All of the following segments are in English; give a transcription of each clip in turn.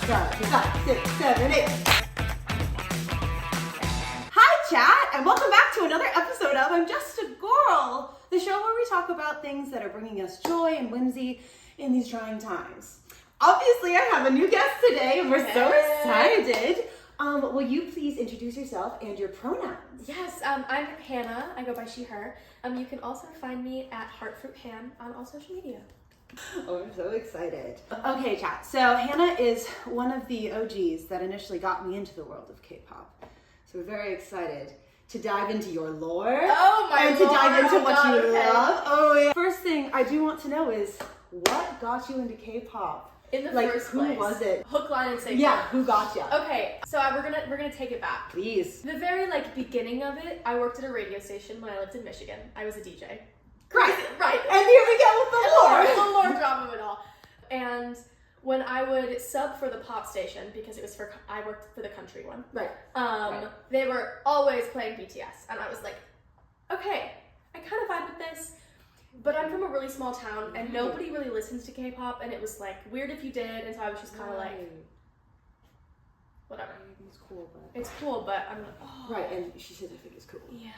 start. 5, 6, 7, 8. Hi, chat, and welcome back to another episode of I'm Just a Gorl, the show where we talk about things that are bringing us joy and whimsy in these trying times. Obviously, I have a new guest today, and we're so excited. Will you please introduce yourself and your pronouns? Yes, I'm Hannah. I go by she, her. You can also find me at HeartFruitHan on all social media. Oh, I'm so excited. Okay, chat. So Hannah is one of the OGs that initially got me into the world of K-pop. So we're very excited to dive into your lore. Oh my And to dive into what you love. Oh yeah. First thing I do want to know is, what got you into K-pop? In the first place. Who was it? Hook, line, and sinker. Yeah, who got you? Okay, so we're gonna take it back. Please. The very beginning of it, I worked at a radio station when I lived in Michigan. I was a DJ. Right. Right. And here we go with the lore. The lore drop of it all. And when I would sub for the pop station, because I worked for the country one. Right. They were always playing BTS, and I was like, okay, I kind of vibe with this. But I'm from a really small town, and nobody really listens to K-pop, and it was weird if you did, and so I was just kind of whatever. It's cool, but I'm like, oh. Right, and she said I think it's cool. Yeah.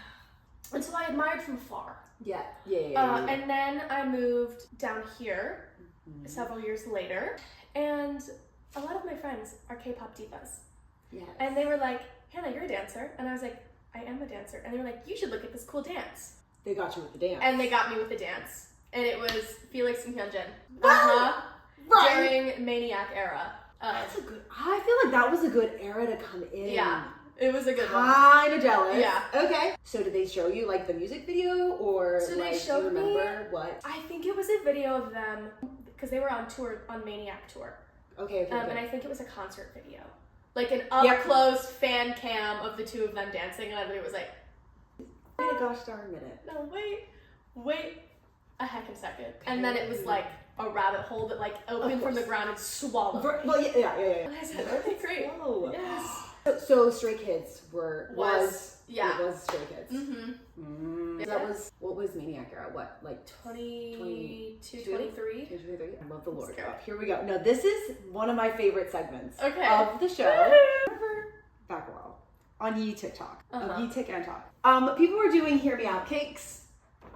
And so I admired from afar. Yeah. And then I moved down here several years later, and a lot of my friends are K-pop divas. Yes. And they were like, Hannah, you're a dancer. And I was like, I am a dancer. And they were like, you should look at this cool dance. They got you with the dance. And they got me with the dance. And it was Felix and Hyunjin. Right. During Maniac era. That's a good, I feel like that was a good era to come in. Yeah. It was a good one. Kinda jealous. Yeah. Okay. So did they show you the music video, or so they do showed you remember what? I think it was a video of them, because they were on tour, on Maniac tour. Okay. And I think it was a concert video. An up-close fan cam of the two of them dancing, and everybody was like, wait a gosh darn minute. No, wait a heckin' second. Okay. And then it was a rabbit hole that opened from the ground and swallowed. Well, yeah. And I said, okay, great. Whoa. Yes. So Stray Kids was Stray Kids. Mm-hmm. That was, what was Maniac era? What, 22, 23? 23. I love the Lord drop. Here we go. No, this is one of my favorite segments of the show. Back a while. On Ye TikTok. Ye Tik and Talk. People were doing Hear Me Out cakes.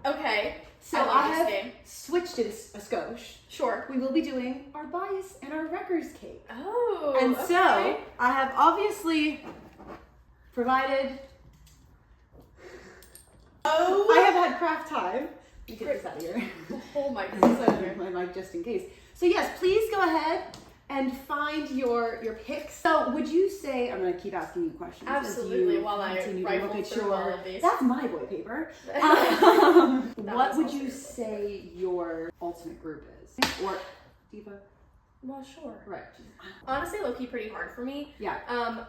Okay. So I have switched it a skosh. Sure. We will be doing our bias and our wreckers cake. Oh. And so I have obviously provided. Oh. I have had craft time. Let me get this out of here. Oh my goodness. My mic just in case. So yes, please go ahead and find your picks. So would you say, I'm going to keep asking you questions. Absolutely, while I rifle through all of these. That's my boy paper. What would you say your ultimate group is? Or diva? Well, sure. Right. Honestly, low-key pretty hard for me. Yeah.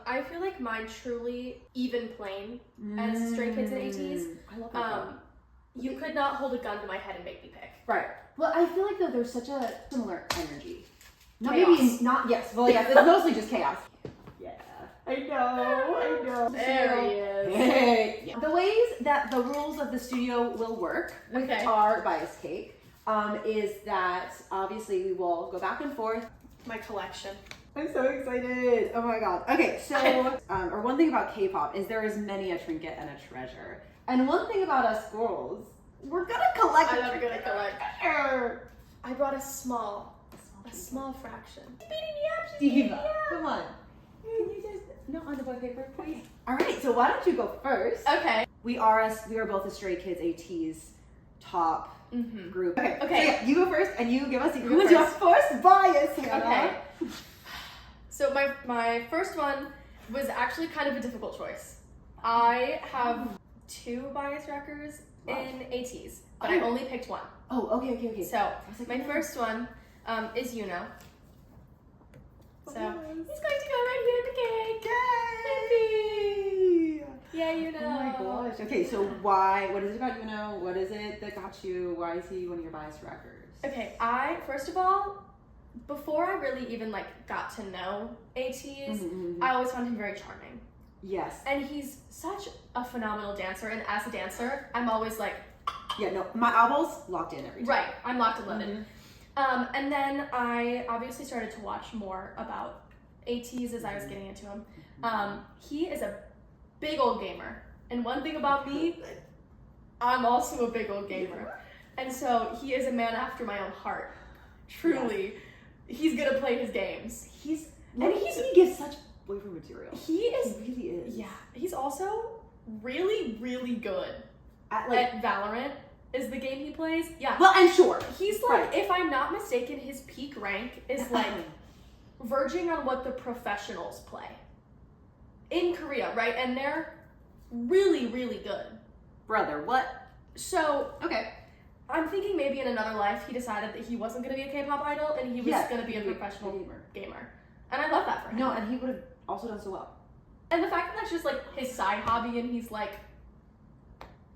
I feel like mine truly even plain as Stray Kids and Ateez. I love that. You could not hold a gun to my head and make me pick. Right. Well, I feel like though there's such a similar energy. Chaos. Yes. Well, yes. It's mostly just chaos. Yeah. I know. There he is. Hey. Yeah. The ways that the rules of the studio will work with our bias cake is that obviously we will go back and forth. My collection. I'm so excited. Oh my god. Okay, so or one thing about K-pop is there is many a trinket and a treasure. And one thing about us girls, we're gonna collect. I'm gonna collect. I brought a small fraction. Diva, come on. Can you just on the boy paper, please? All right. So why don't you go first? Okay. We are both a Stray Kids ATEEZ top group. Okay. So yeah, you go first, and you give us who is your first bias, Hannah? Okay. So my first one was actually kind of a difficult choice. I have 2 bias records in ATEEZ, but I only picked one. Oh, okay. So my first one is Yuno. So he's going to go right here in the cake. Yay! Yeah, Yuno. Oh my gosh. Okay, so what is it about Yuno? What is it that got you? Why is he one of your bias records? Okay, first of all, before I really even got to know ATEEZ, I always found him very charming. Yes. And he's such a phenomenal dancer, and as a dancer, I'm always yeah, no, my eyeballs locked in every time. Right, I'm locked and loaded. And then I obviously started to watch more about ATTEZ, as I was getting into him, he is a big old gamer. And one thing about me, I'm also a big old gamer. And so he is a man after my own heart. Truly. He's gonna play his games. He gives such boyfriend material. He really is. Yeah. He's also really, really good at Valorant. Is the game he plays? Yeah. Well, and sure. He's like, if I'm not mistaken, his peak rank is like verging on what the professionals play in Korea, right? And they're really, really good. Brother, what? So, okay. I'm thinking maybe in another life he decided that he wasn't going to be a K-pop idol and he was going to be a professional gamer. And I love that for him. No, and he would have also done so well. And the fact that that's just like his side hobby and he's like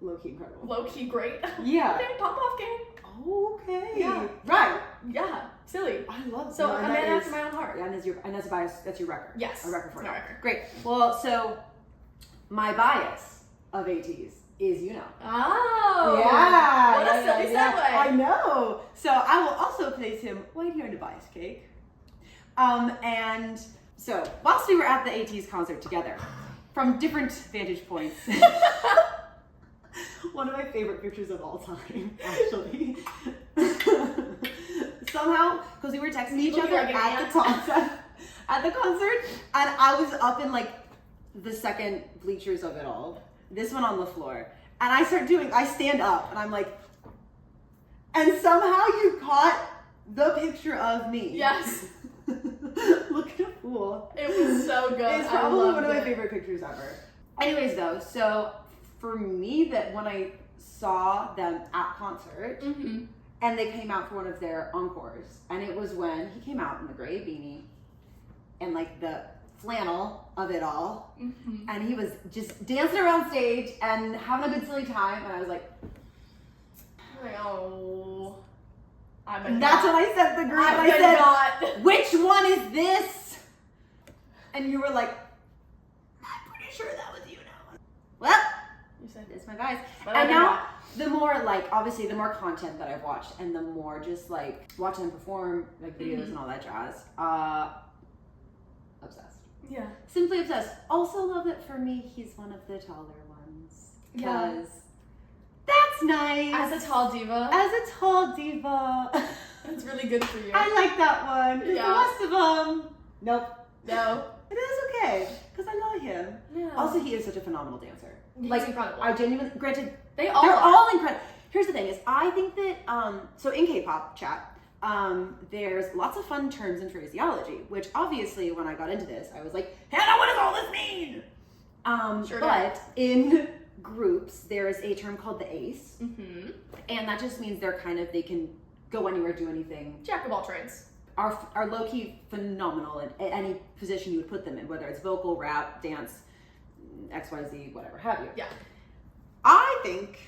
low-key incredible. Low-key great. Yeah. Okay, pop-off game. Okay. Yeah. Right. Yeah. Silly. I love so a man after my own heart. Yeah, and that's your record. Yes. A record for my record. Great. Well, so my bias of ATTEZ is Oh. Yeah. What a silly segue. I know. So I will also place him right here in the bias cake. And so whilst we were at the ATTEZ concert together, from different vantage points. One of my favorite pictures of all time, actually. Somehow, because we were texting each other at the concert, and I was up in like the second bleachers of it all. This one on the floor, and I stand up, and I'm like, and somehow you caught the picture of me. Yes. Look at a fool. It was so good. It's probably one of my favorite pictures ever. Anyways, though, so for me, that when I saw them at concert, and they came out for one of their encores, and it was when he came out in the gray beanie and like the flannel of it all, and he was just dancing around stage and having a good silly time, and I was like, oh, that's when I sent the group. I said, which one is this? And you were like, I'm pretty sure that was you now. Well, you said it's my guys. And now, the more like, obviously, the more content that I've watched, and the more just like watching them perform, like videos and all that jazz, obsessed. Yeah. Simply obsessed. Also love that for me, he's one of the taller ones. Yeah. That's nice. As a tall diva. That's really good for you. I like that one. Yeah. The rest of them, nope. No. It is okay, because I love him. Yeah. Also, he is such a phenomenal dancer. He's like, incredible. I genuinely, granted, they're all incredible. Here's the thing is, I think that, so in K-pop chat, there's lots of fun terms and phraseology, which obviously when I got into this, I was like, Hannah, what does all this mean? But in groups, there's a term called the ace, and that just means they can go anywhere, do anything. Jack of all trades. Are low-key phenomenal in any position you would put them in, whether it's vocal, rap, dance, XYZ, whatever have you. Yeah. I think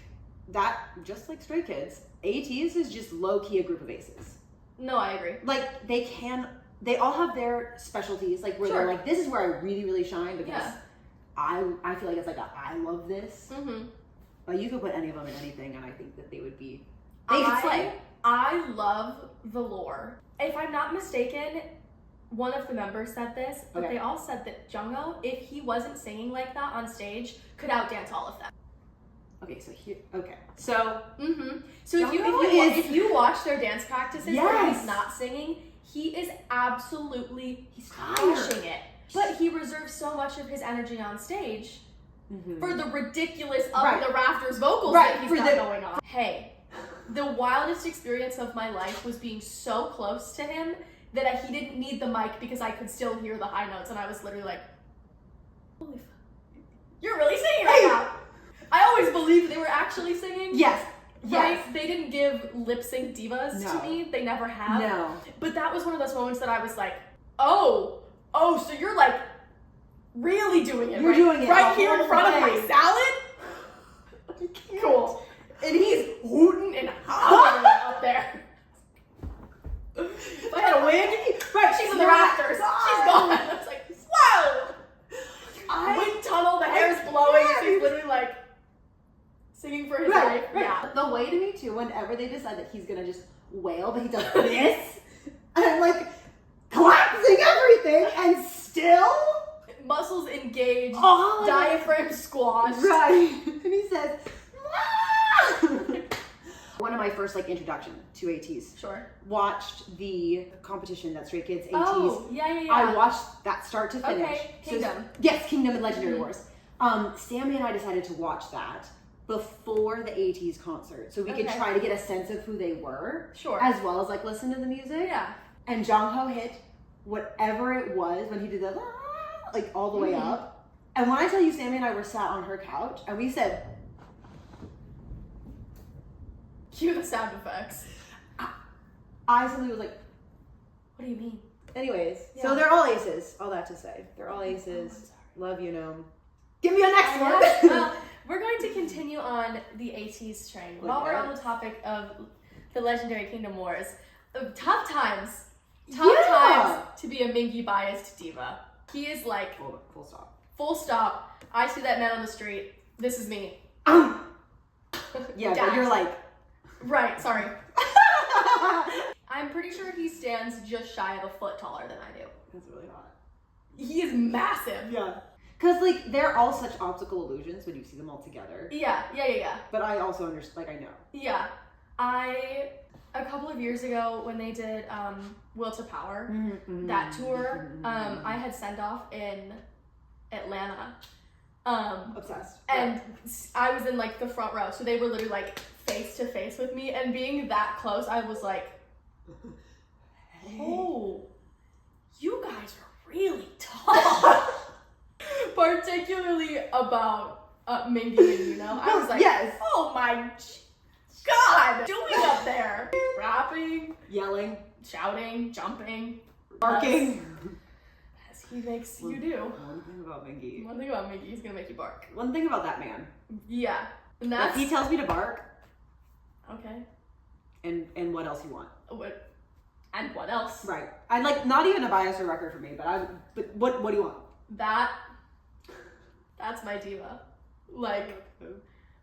that, just like Stray Kids, ATTEZ is just low-key a group of aces. No, I agree. Like, they all have their specialties, like, where they're like, this is where I really, really shine, because I feel like it's like I love this. But you could put any of them in anything, and I think that they could slay. I love the lore. If I'm not mistaken, one of the members said this, but they all said that Jungho, if he wasn't singing like that on stage, could outdance all of them. Okay, so So if you watch their dance practices where he's not singing, he is absolutely crushing it. But he reserves so much of his energy on stage for the ridiculous up the rafters vocals that he's got going on. Hey, the wildest experience of my life was being so close to him that he didn't need the mic because I could still hear the high notes, and I was literally like, holy fuck, you're really singing right now. I always believed they were actually singing. Yes. Right? They didn't give lip sync divas to me. They never have. No. But that was one of those moments that I was like, oh, so you're like really doing it. You're doing it right here in front of my salad? Cool. And he's hooting and hollering up there. If I had a wig, she's in the rafters. She's gone. I was like, whoa! Wind tunnel, the hair's blowing. She's literally like singing for his life. Yeah. The way to me too, whenever they decide that he's gonna just wail, but he does this, and I'm like collapsing everything and squashed. Right. And he says, "Ah!" One of my first like introduction to ATTEZ. Sure. Watched the competition that Stray Kids, ATTEZ. Oh, yeah. I watched that start to finish. Okay, Kingdom. Yes, Kingdom and Legendary Wars. Sammy and I decided to watch that before the ATTEZ concert, so we could try to get a sense of who they were. Sure. As well as like listen to the music. Yeah. And Jongho hit whatever it was when he did the like all the way up. And when I tell you, Sammy and I were sat on her couch and we said, Cue the sound effects. I suddenly was like, what do you mean? anyways, so they're all aces. All that to say, they're all aces. Love you, Gnome. Give me a next one. Well, we're going to continue on the ATTEZ train. While we're on the topic of the Legendary Kingdom Wars, tough times to be a Mingy biased diva. He is like Full stop. Full stop. I see that man on the street. This is me. Yeah, but you're like, right. Sorry. I'm pretty sure he stands just shy of a foot taller than I do. that's really hot. He is massive. Yeah. Because like they're all such optical illusions when you see them all together. Yeah. But I also understand. Like I know. Yeah. A couple of years ago when they did Will to Power, that tour, I had send off in Atlanta. Obsessed. And I was in like the front row, so they were literally like face to face with me, and being that close, I was like, oh, you guys are really tall. Particularly about Mingy and Yuno. I was like, yes. Oh my God, doing up there? Rapping, Yelling, shouting, jumping, barking. as he makes you do. One thing about Mingy. One thing about Mingy, he's gonna make you bark. One thing about that man. Yeah, and If that's he tells me to bark, okay. And what else you want? And what else? Right. I like not even a bias or record for me, but what do you want? That's my diva. Like,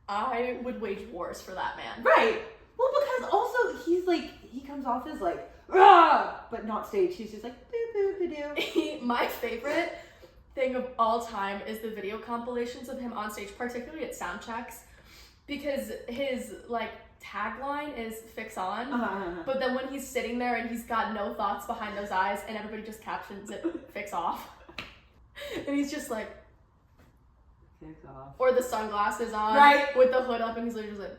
I would wage wars for that man. Right. Well, because also he's like he comes off as like rah, but not stage. He's just like boo boo boo doo. My favorite thing of all time is the video compilations of him on stage, particularly at sound checks, because his like tagline is "fix on," but then when he's sitting there and he's got no thoughts behind those eyes, and everybody just captions it "fix off," and he's just like. Off. Or the sunglasses on, right, with the hood up, and he's literally just like.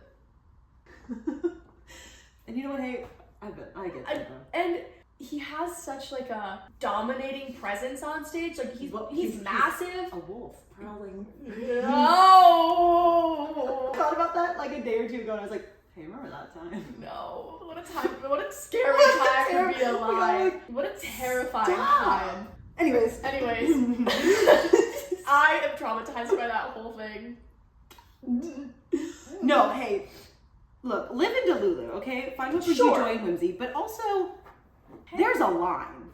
And you know what? Hey, I get that. And he has such like a dominating presence on stage. Like he's massive. A wolf prowling. No. Thought about that like a day or two ago, and I was like, hey, remember that time? No. What a time! What a scary time to be alive. What a terrifying time. Anyways. I am traumatized by that whole thing. No, hey, look, live in Delulu, okay? Find what brings you joy and whimsy, but also, there's a line.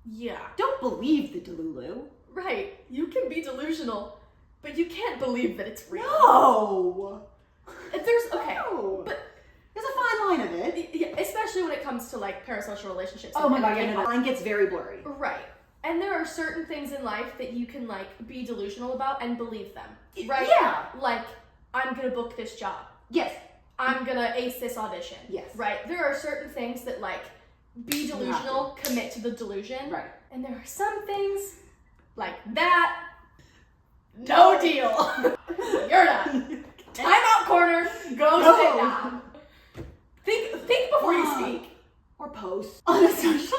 Yeah. Don't believe the Delulu. Right. You can be delusional, but you can't believe that it's real. No! But there's a fine line of it. Yeah, especially when it comes to like parasocial relationships. Oh my God, yeah, the line gets very blurry. Right. And there are certain things in life that you can like be delusional about and believe them. Right? Yeah. Like, I'm gonna book this job. Yes. I'm gonna ace this audition. Yes. Right? There are certain things that like be delusional, commit to the delusion. Right. And there are some things like that. No deal. You're done. Time out corner. Go sit down. Think before you speak. Or post on a social.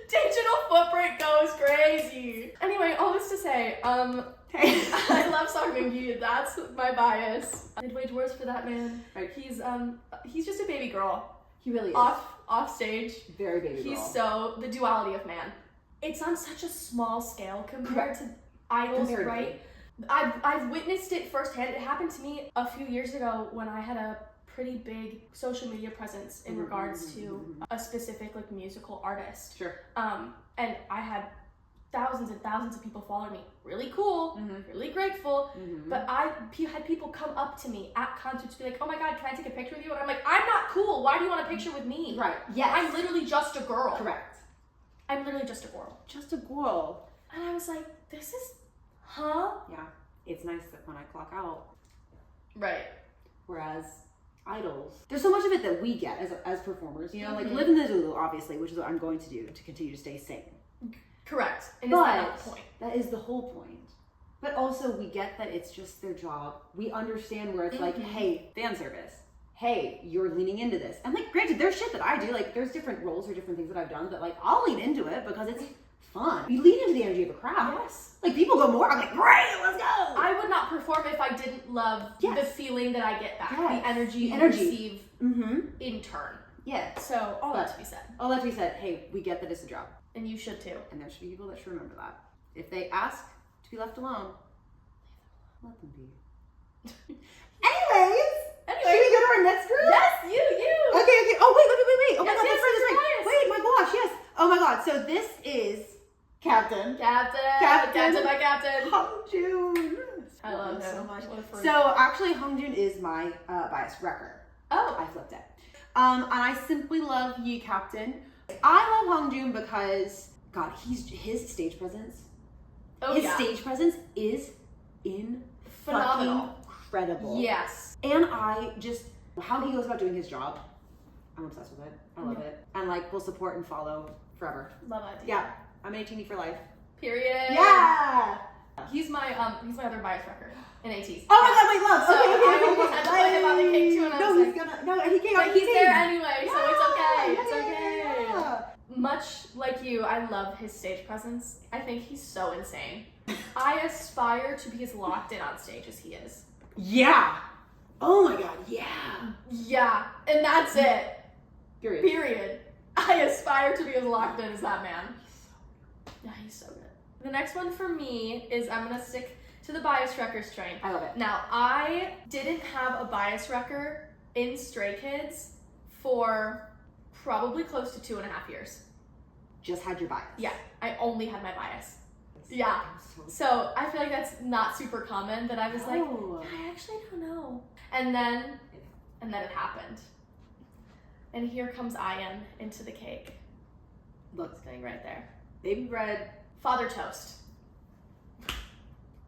Digital footprint goes crazy. Anyway, all this to say, I love Song Mingy. That's my bias. I'd wage wars for that man. Right. He's just a baby girl. He really is. Off stage. Very baby girl. He's so the duality of man. It's on such a small scale compared to idols, right? I've witnessed it firsthand. It happened to me a few years ago when I had a pretty big social media presence in regards to a specific like musical artist. Sure. And I had thousands and thousands of people follow me. Really cool, really grateful. But I had people come up to me at concerts to be like, oh my God, can I take a picture with you? And I'm like, I'm not cool. Why do you want a picture with me? Right. Yes. I'm literally just a girl. Correct. I'm literally just a girl. Just a girl. And I was like, this is, huh? Yeah. it's nice that when I clock out. Right. Whereas idols, there's so much of it that we get as performers, you know, like live in the Zulu, obviously, which is what I'm going to do to continue to stay sane. Correct. And is that not the point? That is the whole point. But also we get that it's just their job. We understand where it's like, hey, fan service. Hey, you're leaning into this. And like, granted, there's shit that I do. Like, there's different roles or different things that I've done that like, I'll lean into it because it's fun. You lean into the energy of a crowd. Yes. Like, people go more. I'm like, great, let's go. I would not perform if I didn't love the feeling that I get back. Yes. The energy you receive Mm-hmm. in turn. Yeah. So, all that to be said. All that to be said, hey, we get that it's a job. And you should too. And there should be people that should remember that. If they ask to be left alone, let them be. Anyways, should we go to our next group? Yes, you. Okay. Oh, wait. Oh my Yes, God, yes, that's right. yes. Wait, my gosh, yes. Oh my God, so this is Captain My captain. Hongjun. I love him so much. What a freak. So actually, Hongjun is my bias wrecker. Oh. I flipped it. And I simply love Yi Captain. I love Hongjun because, God, his stage presence. Stage presence is phenomenal. Incredible. Yes. And I just, how he goes about doing his job, I'm obsessed with it. I love it. And like, we'll support and follow forever. Love idea. Yeah. I'm an ATTEZ for life. Period. Yeah. He's my other bias wrecker in ATTEZ. Oh my God, wait, love. So Okay. I almost had to put him on the cake too, and I was he came but he's there anyway, so it's okay. Yeah, It's okay. yeah. Much like you, I love his stage presence. I think he's so insane. I aspire to be as locked in on stage as he is. Yeah. Oh my God, yeah. Yeah, and that's it. Period. I aspire to be as locked in as that man. Yeah, he's so good. The next one for me is I'm gonna stick to the bias wrecker strain. I love it. Now, I didn't have a bias wrecker in Stray Kids for probably close to 2.5 years. Just had your bias. Yeah, I only had my bias. Yeah. So I feel like that's not super common that I was like, I actually don't know. And then it happened. And here comes Ian into the cake. Look, It's getting right there. baby bread Father Toast.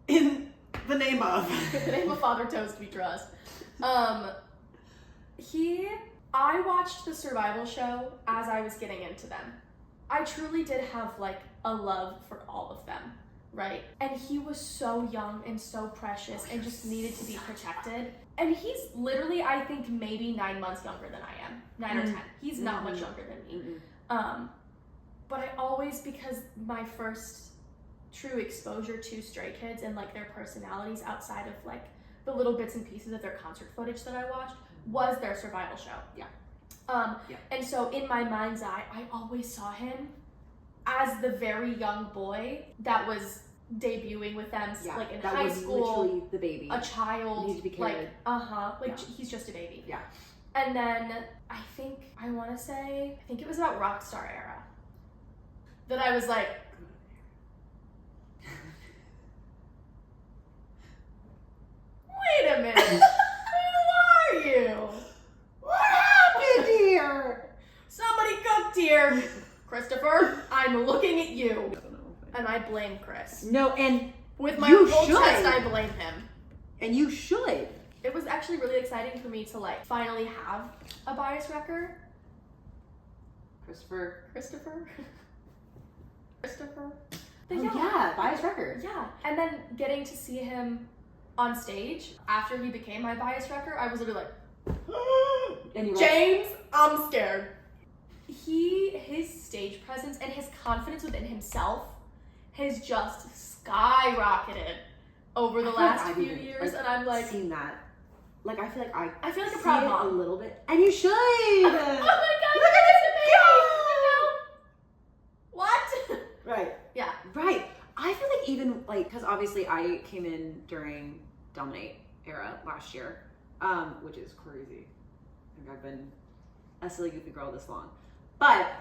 in the name of. The name of Father Toast we trust. I watched the survival show as I was getting into them. I truly did have like a love for all of them, right? And he was so young and so precious and just needed to be protected. And he's literally, I think, maybe 9 months younger than I am. 9 or 10. He's not much younger than me. But I always, because my first true exposure to Stray Kids and like their personalities outside of like the little bits and pieces of their concert footage that I watched was their survival show. Yeah. And so in my mind's eye, I always saw him as the very young boy that was debuting with them, like in high school, literally the baby, a child, needs to be carried. He's just a baby. Yeah. And then I think it was about Rockstar era that I was like, wait a minute, who are you? What happened here? Somebody cooked here. Christopher, I'm looking at you. And I blame Chris. No, and with my whole chest, I blame him. And you should. It was actually really exciting for me to like finally have a bias wrecker. Christopher. But bias wrecker. Yeah, and then getting to see him on stage after he became my bias wrecker, I was literally like, and you James, I'm scared. His stage presence and his confidence within himself has just skyrocketed over the last few years, and I'm like, seen that. Like I feel like I feel like a proud mom a little bit, and you should. Oh my God! Look at this go! What? Right. Yeah. Right. I feel like even like because obviously I came in during Dominate era last year, which is crazy. I think I've been a silly goofy girl this long, but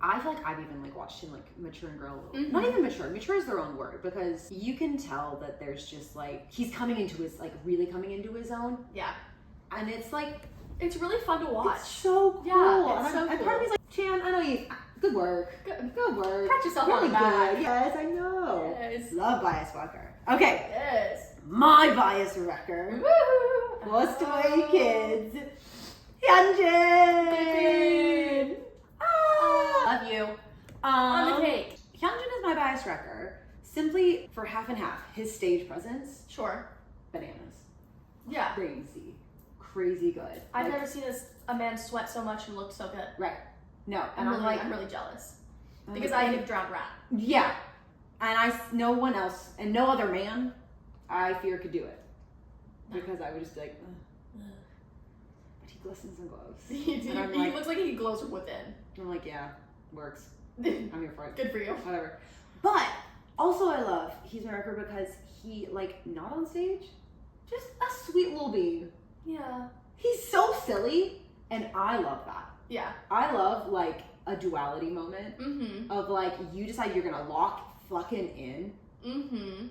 I feel like I've even like watched him like mature and grow a little. Mm-hmm. Not even mature. Mature is the wrong word because you can tell that there's just like he's coming into his like really coming into his own. Yeah. And it's like it's really fun to watch. It's so cool. Yeah, it's so cool. And part of me's like, Chan, I know you. Good work. Good work. Pat yourself really on the back. good. Yes, I know. Yes. Love Bias Walker. Okay. Yes. My bias wrecker Woo! was Stray Kids. Hyunjin. Love you. On the cake. Hyunjin is my bias wrecker simply for half and half. His stage presence, Sure. bananas. Yeah. Crazy good. I've never seen a man sweat so much and look so good. Right. No, and I'm really jealous. I'm Because like, I have drowned rat. yeah, and no one else and no other man I fear could do it, because I would just be like, ugh. But he glistens and glows. He looks like he glows from within. I'm like, yeah, works. I'm here for it. Good for you. Whatever. But also I love he's my record because he, like, not on stage, just a sweet little bean. Yeah. He's so silly, and I love that. Yeah. I love, like, a duality moment Mm-hmm. of, like, you decide you're gonna lock fucking in. Mm-hmm.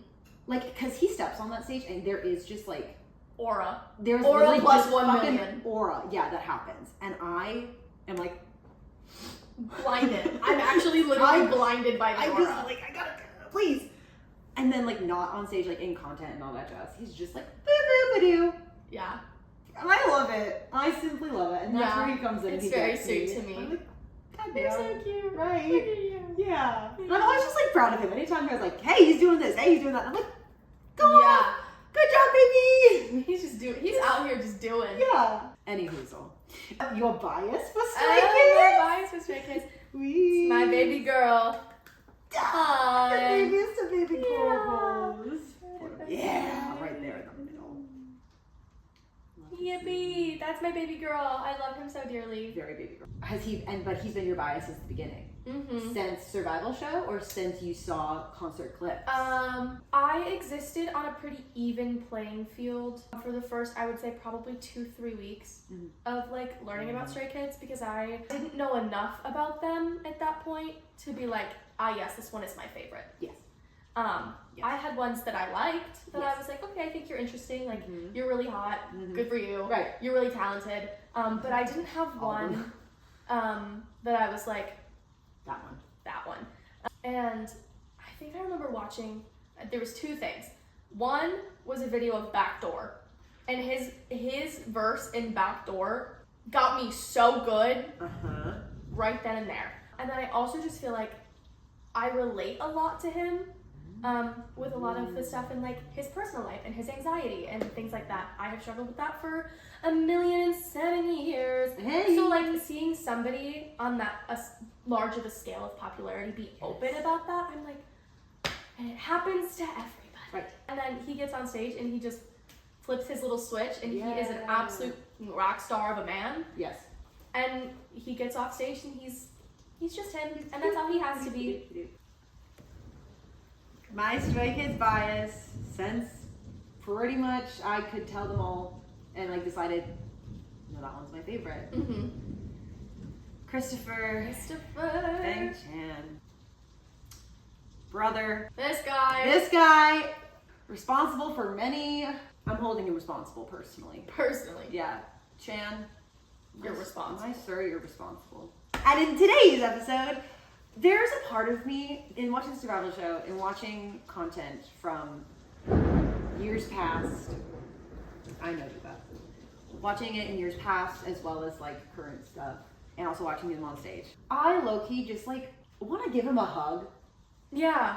Like, because he steps on that stage and there is just, like, Aura. there's Aura really plus just 1 fucking million. aura, yeah, that happens. And I am like, Blinded. I'm actually literally blinded by the I'm aura. just like, I gotta, please. And then, like, not on stage, like, in content and all that jazz. He's just like, boo-boo-ba-doo. Yeah. And I love it. I simply love it. And that's where he comes in. It's he very gets sweet to me. I'm like, God You're damn. so cute. Right. Look at you. Yeah. And I'm always just, like, proud of him. Anytime I was like, hey, he's doing this. Hey, he's doing that. I'm like, go on. Good job, baby. He's out here just doing. Yeah. Any hoozle. Your bias for Stray My Kids? bias for Stray Kids. Wee. My baby girl. The Hi. babiest of baby Yeah. girls. Yeah, right there in the middle. Yippee! That's my baby girl. I love him so dearly. Very baby girl. But he's been your bias since the beginning. Mm-hmm. Since Survival Show or since you saw concert clips? I existed on a pretty even playing field for the first, I would say, probably 2-3 weeks of, like, learning about Stray Kids, because I didn't know enough about them at that point to be like, yes, this one is my favorite. Yes. Yes. I had ones that I liked that Yes. I was like, okay, I think you're interesting, like, you're really hot, good for you, Right. you're really talented, but I didn't have one that I was like, that one. And I think I remember watching, there was 2 things. One was a video of Backdoor, and his verse in Backdoor got me so good right then and there. And then I also just feel like I relate a lot to him with a lot of the stuff in, like, his personal life and his anxiety and things like that. I have struggled with that for 1,000,007 years. Hey. So, like, seeing somebody on that large of a scale of popularity be open about that, I'm like, and it happens to everybody. Right. And then he gets on stage and he just flips his little switch, and he is an absolute rock star of a man. Yes. And he gets off stage and he's just him, and that's all he has to be. My Stray Kids bias, since pretty much I could tell them all and, like, decided, no, that one's my favorite. Mm-hmm. Christopher Bang Chan. Brother. This guy, responsible for many. I'm holding him responsible personally. Yeah. Chan. You're responsible. My sir, you're responsible. And in today's episode, there's a part of me in watching the Survival Show and watching content from years past. I know you guys. Watching it in years past as well as, like, current stuff, and also watching him on stage. I low-key just, like, want to give him a hug. Yeah.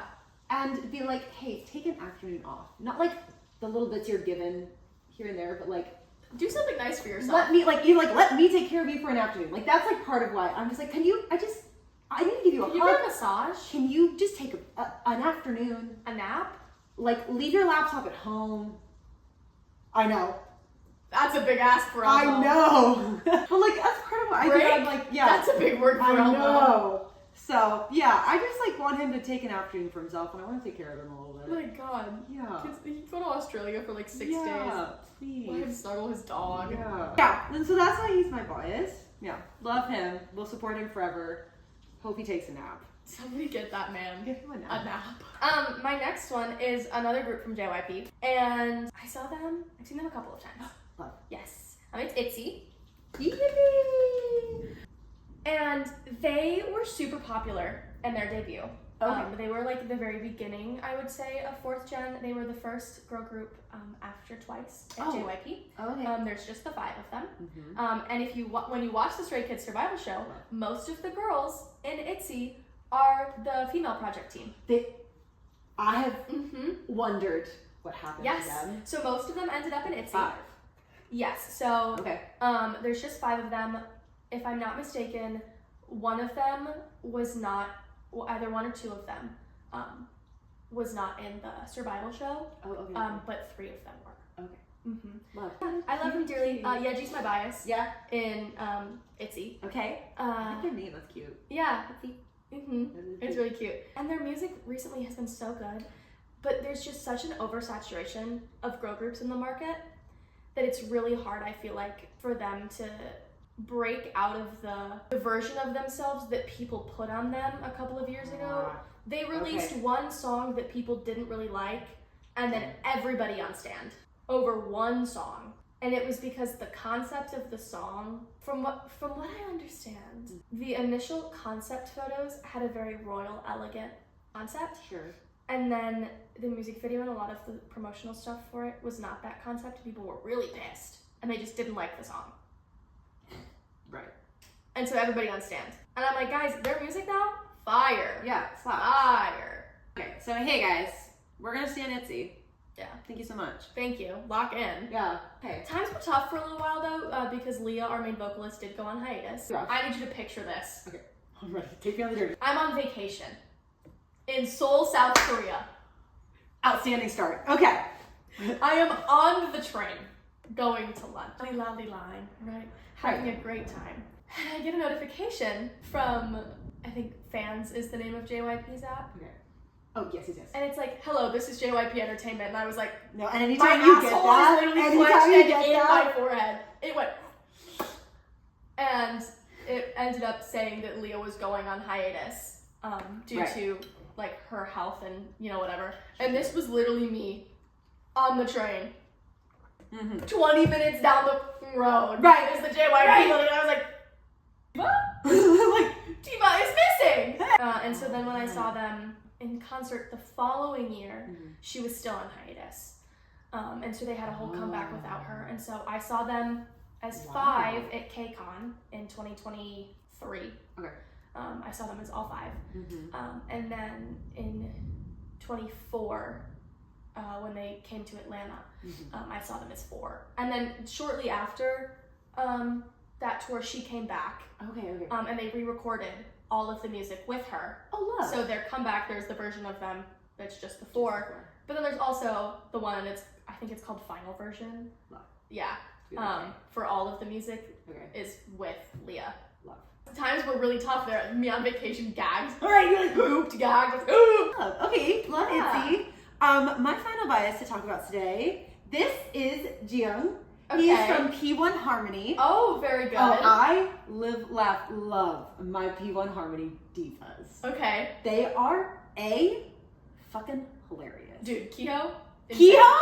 And be like, hey, take an afternoon off. Not like the little bits you're given here and there, but, like, do something nice for yourself. let me take care of you for an afternoon. Like, that's, like, part of why I'm just like, I need to give you a hug. Can you get a massage? Can you just take an afternoon? A nap? Like, leave your laptop at home. I know. That's a big ask for I Elmo. know. But, like, that's part of what I think I'm like, yeah. That's a big word for I Elmo. know. So, yeah, I just, like, want him to take an afternoon for himself, and I want to take care of him a little Oh bit. my god. Yeah. He can go to Australia for like 6 days. Please. Let him snuggle his dog. Yeah, and so that's why he's my bias. Yeah, love him. We'll support him forever. Hope he takes a nap. Somebody get that man Give him a nap. a nap. My next one is another group from JYP, and I've seen them a couple of times. Love. Yes. It's Itzy. Yippee! And they were super popular in their debut. Okay. They were like the very beginning, I would say, of 4th gen. They were the first girl group after Twice at JYP. Okay. There's just the 5 of them. And if you when you watch the Stray Kids survival show, most of the girls in Itzy are the female project team. I have wondered what happened to them. Yes. So most of them ended up in Itzy. 5. Yes. So Okay. there's just 5 of them. If I'm not mistaken, one of them was not, either 1 or 2 of them was not in the survival show. Oh, okay. But 3 of them were. Okay. Love. I love him dearly. Yeji's my bias. Yeah. In Itzy. Okay. I like their name. That's cute. Yeah. Itzy. It's really cute. And their music recently has been so good, but there's just such an oversaturation of girl groups in the market that it's really hard, I feel like, for them to break out of the version of themselves that people put on them a couple of years ago. They released one song that people didn't really like, and then everybody on stand over one song. And it was because the concept of the song, from what I understand, the initial concept photos had a very royal, elegant concept. Sure. And then the music video and a lot of the promotional stuff for it was not that concept. People were really pissed, and they just didn't like the song. Right. And so everybody on stand. And I'm like, guys, their music now? Fire. Yeah, slap. Fire. Okay, so hey guys, we're gonna stand Itzy. Yeah. Thank you so much. Thank you. Lock in. Yeah. Hey. Times were tough for a little while though, because Leah, our main vocalist, did go on hiatus. Yeah. I need you to picture this. Okay. I'm ready. Take me on the journey. I'm on vacation in Seoul, South Korea. Outstanding start. Okay. I am on the train going to lunch. Lolly line, right? Having a great time. And I get a notification from, I think Fans is the name of JYP's app. Okay. Oh, yes. And it's like, hello, this is JYP Entertainment. And I was like, No, and my anytime you get asshole that, is literally anytime you clenched get in that, my forehead. It went, and it ended up saying that Leah was going on hiatus due to like her health and whatever. And this was literally me on the train. 20 minutes down the road. Right. There's the JYP building, and I was like, like, Tiva is missing! And so then when I saw them in concert the following year, she was still on hiatus. And so they had a whole comeback without her. And so I saw them as 5 at KCON in 2023. Okay. I saw them as all 5. And then in 24, when they came to Atlanta, I saw them as 4. And then shortly after that tour, she came back. Okay. And they re-recorded all of the music with her. Oh, love. So their comeback, there's the version of them that's just the 4. But then there's also the one, I think it's called Final Version. Love. Yeah. For all of the music is with Leah. Love. Times were really tough there. Me on vacation gagged. All right, you're like, Pooped, gagged. love. Okay, love Yeah. Itzy. My final bias to talk about today, this is Jiyoung. Okay. He's from P1 Harmony. Oh, very good. Oh, I live, laugh, love my P1 Harmony divas. Okay. They are fucking hilarious. Dude, Keho? Keho?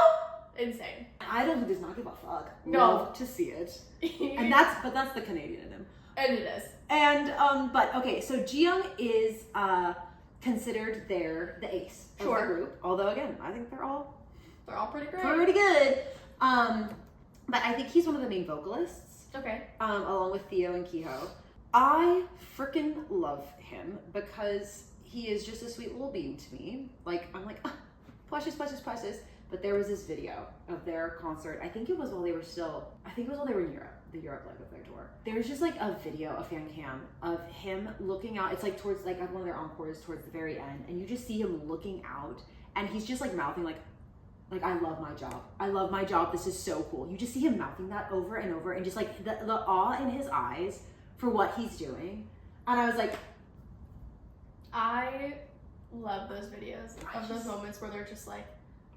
Insane. Idol who does not give a fuck. No. Love to see it. And that's the Canadian in him. And it is. And but okay, so Jiyoung is considered the ace of the group. Although again, I think they're all pretty great. pretty good. But I think he's one of the main vocalists. Okay. Along with Theo and Keho. I freaking love him because he is just a sweet little bean to me. Like I'm like, precious. But there was this video of their concert. I think it was while they were in Europe, the Europe leg of their tour. There's just like a video, a fan cam of him looking out. It's like towards like one of their encores towards the very end, and you just see him looking out, and he's just like mouthing like I love my job. I love my job. This is so cool. You just see him mouthing that over and over, and just like the awe in his eyes for what he's doing. And I was like, I love those videos of those moments where they're just like,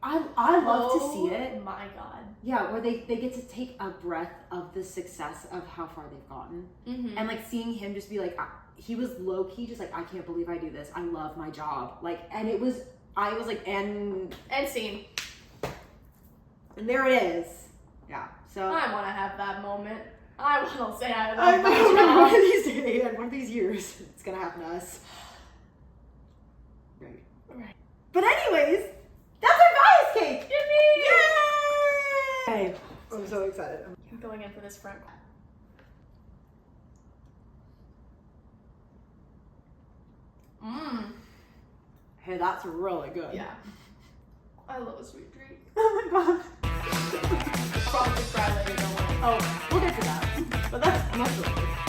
I love to see it. Oh my god. Yeah, where they get to take a breath of the success of how far they've gotten. And like seeing him just be like, he was low key just like, I can't believe I do this. I love my job. Like, and I was like, and scene. And there it is. Yeah. So I want to have that moment. I will say I I love know, my one of job. these days, and one of these years, it's gonna happen to us. Right. Right. But anyways, that's our bias cake! Yippee! Yay! I'm so excited. I'm going in for this front. Mmm. Hey, that's really good. Yeah. I love a sweet treat. Oh my god. Probably try later, don't worry. Oh, we'll get to that. But that's really good.